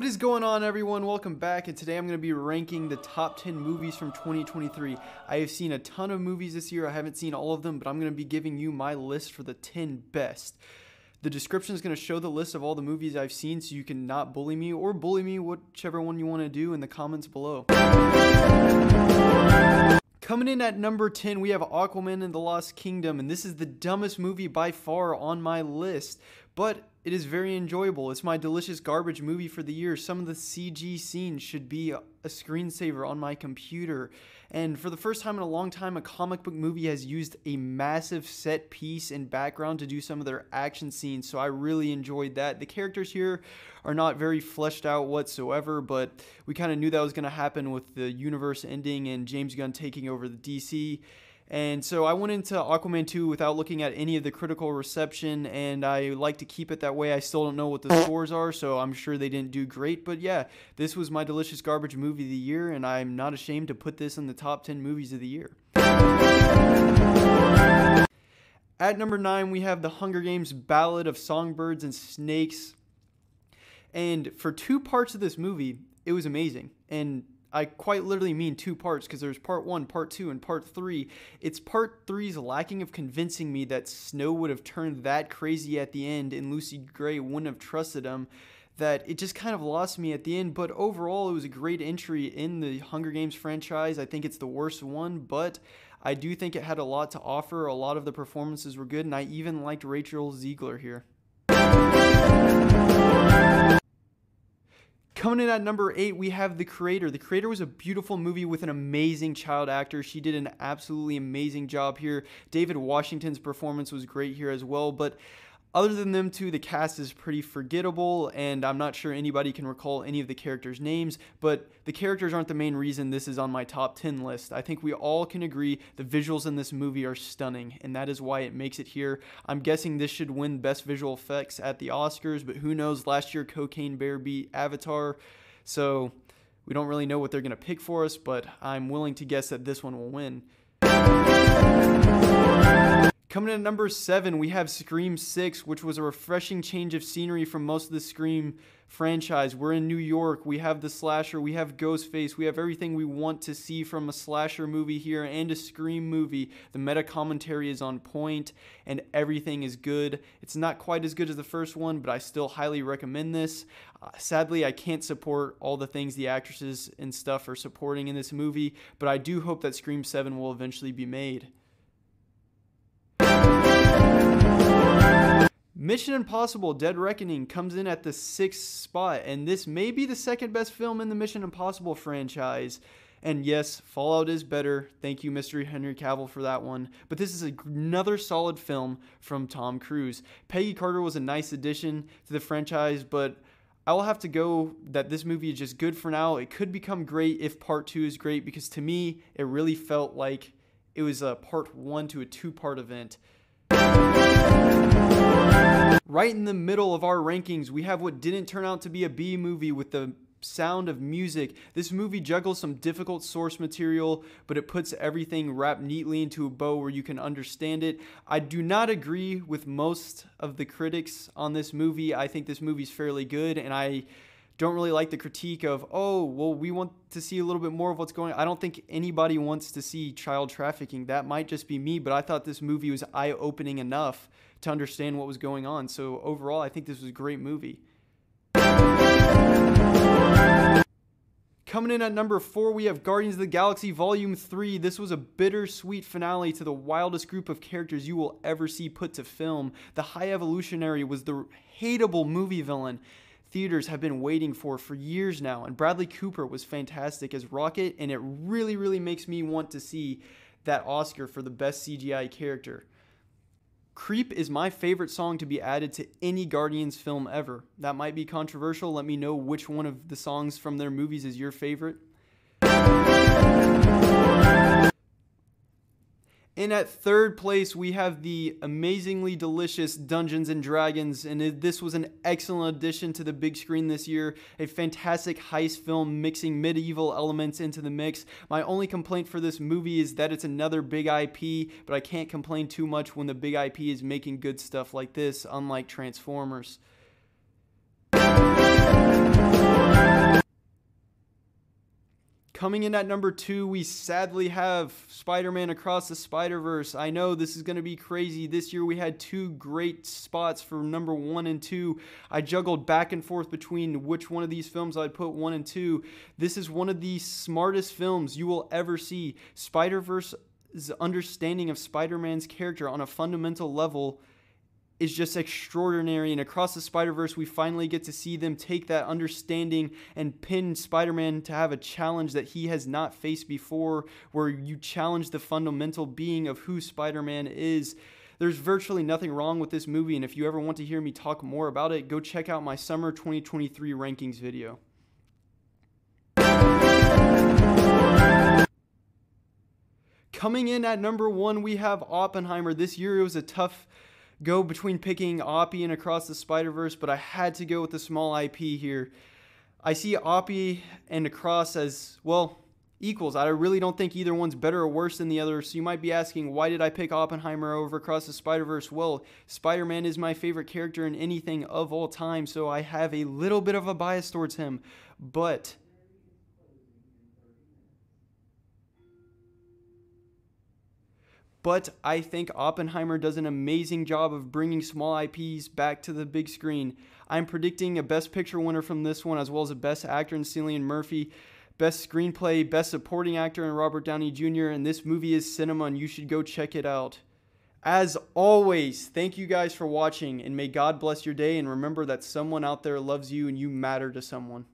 What is going on, everyone? Welcome back, and today I'm going to be ranking the top 10 movies from 2023. I have seen a ton of movies this year. I haven't seen all of them, but I'm going to be giving you my list for the 10 best. The description is going to show the list of all the movies I've seen, so you can not bully me or bully me, whichever one you want to do, in the comments below. Coming in at number 10, we have Aquaman and the Lost Kingdom, and this is the dumbest movie by far on my list, but it is very enjoyable. It's my delicious garbage movie for the year. Some of the CG scenes should be a screensaver on my computer. And for the first time in a long time, a comic book movie has used a massive set piece and background to do some of their action scenes, so I really enjoyed that. The characters here are not very fleshed out whatsoever, but we kind of knew that was going to happen with the universe ending and James Gunn taking over the DC. And so I went into Aquaman 2 without looking at any of the critical reception, and I like to keep it that way. I still don't know what the scores are, so I'm sure they didn't do great. But yeah, this was my delicious garbage movie of the year, and I'm not ashamed to put this in the top 10 movies of the year. At number 9, we have The Hunger Games: Ballad of Songbirds and Snakes. And for two parts of this movie, it was amazing. And I quite literally mean two parts, because there's part 1, part 2, and part 3. It's part 3's lacking of convincing me that Snow would have turned that crazy at the end and Lucy Gray wouldn't have trusted him, that it just kind of lost me at the end. But overall, it was a great entry in the Hunger Games franchise. I think it's the worst one, but I do think it had a lot to offer. A lot of the performances were good, and I even liked Rachel Zegler here. Coming in at number 8, we have The Creator. The Creator was a beautiful movie with an amazing child actor. She did an absolutely amazing job here. David Washington's performance was great here as well, but other than them two, the cast is pretty forgettable, and I'm not sure anybody can recall any of the characters' names, but the characters aren't the main reason this is on my top 10 list. I think we all can agree the visuals in this movie are stunning, and that is why it makes it here. I'm guessing this should win Best Visual Effects at the Oscars, but who knows? Last year, Cocaine Bear beat Avatar, so we don't really know what they're going to pick for us, but I'm willing to guess that this one will win. Coming in at number 7, we have Scream 6, which was a refreshing change of scenery from most of the Scream franchise. We're in New York, we have the slasher, we have Ghostface, we have everything we want to see from a slasher movie here and a Scream movie. The meta commentary is on point and everything is good. It's not quite as good as the first one, but I still highly recommend this. Sadly, I can't support all the things the actresses and stuff are supporting in this movie, but I do hope that Scream 7 will eventually be made. Mission Impossible: Dead Reckoning comes in at the 6th spot, and this may be the second best film in the Mission Impossible franchise. And yes, Fallout is better. Thank you, Mr. Henry Cavill, for that one. But this is another solid film from Tom Cruise. Peggy Carter was a nice addition to the franchise, but I will have to go that this movie is just good for now. It could become great if part 2 is great, because to me, it really felt like it was a part 1 to a 2-part event. Right in the middle of our rankings, we have what didn't turn out to be a B movie with The Sound of Music. This movie juggles some difficult source material, but it puts everything wrapped neatly into a bow where you can understand it. I do not agree with most of the critics on this movie. I think this movie's fairly good, and I don't really like the critique of, oh, well, we want to see a little bit more of what's going on. I don't think anybody wants to see child trafficking. That might just be me, but I thought this movie was eye-opening enough to understand what was going on. So overall, I think this was a great movie. Coming in at number 4, we have Guardians of the Galaxy Volume 3. This was a bittersweet finale to the wildest group of characters you will ever see put to film. The High Evolutionary was the hateable movie villain theaters have been waiting for years now, and Bradley Cooper was fantastic as Rocket, and it really, really makes me want to see that Oscar for the best CGI character. Creep is my favorite song to be added to any Guardians film ever. That might be controversial. Let me know which one of the songs from their movies is your favorite. And at 3rd place, we have the amazingly delicious Dungeons & Dragons, and this was an excellent addition to the big screen this year. A fantastic heist film mixing medieval elements into the mix. My only complaint for this movie is that it's another big IP, but I can't complain too much when the big IP is making good stuff like this, unlike Transformers. Coming in at number 2, we sadly have Spider-Man Across the Spider-Verse. I know this is going to be crazy. This year we had 2 great spots for number 1 and 2. I juggled back and forth between which one of these films I'd put 1 and 2. This is one of the smartest films you will ever see. Spider-Verse's understanding of Spider-Man's character on a fundamental level is just extraordinary, and Across the Spider-Verse we finally get to see them take that understanding and pin Spider-Man to have a challenge that he has not faced before, where you challenge the fundamental being of who Spider-Man is. There's virtually nothing wrong with this movie, and if you ever want to hear me talk more about it, go check out my summer 2023 rankings video. Coming in at number 1, we have Oppenheimer. This year it was a tough go between picking Oppie and Across the Spider-Verse, but I had to go with the small IP here. I see Oppie and Across as, well, equals. I really don't think either one's better or worse than the other, so you might be asking, why did I pick Oppenheimer over Across the Spider-Verse? Well, Spider-Man is my favorite character in anything of all time, so I have a little bit of a bias towards him, but I think Oppenheimer does an amazing job of bringing small IPs back to the big screen. I'm predicting a Best Picture winner from this one, as well as a Best Actor in Cillian Murphy, Best Screenplay, Best Supporting Actor in Robert Downey Jr., and this movie is cinema, and you should go check it out. As always, thank you guys for watching, and may God bless your day, and remember that someone out there loves you and you matter to someone.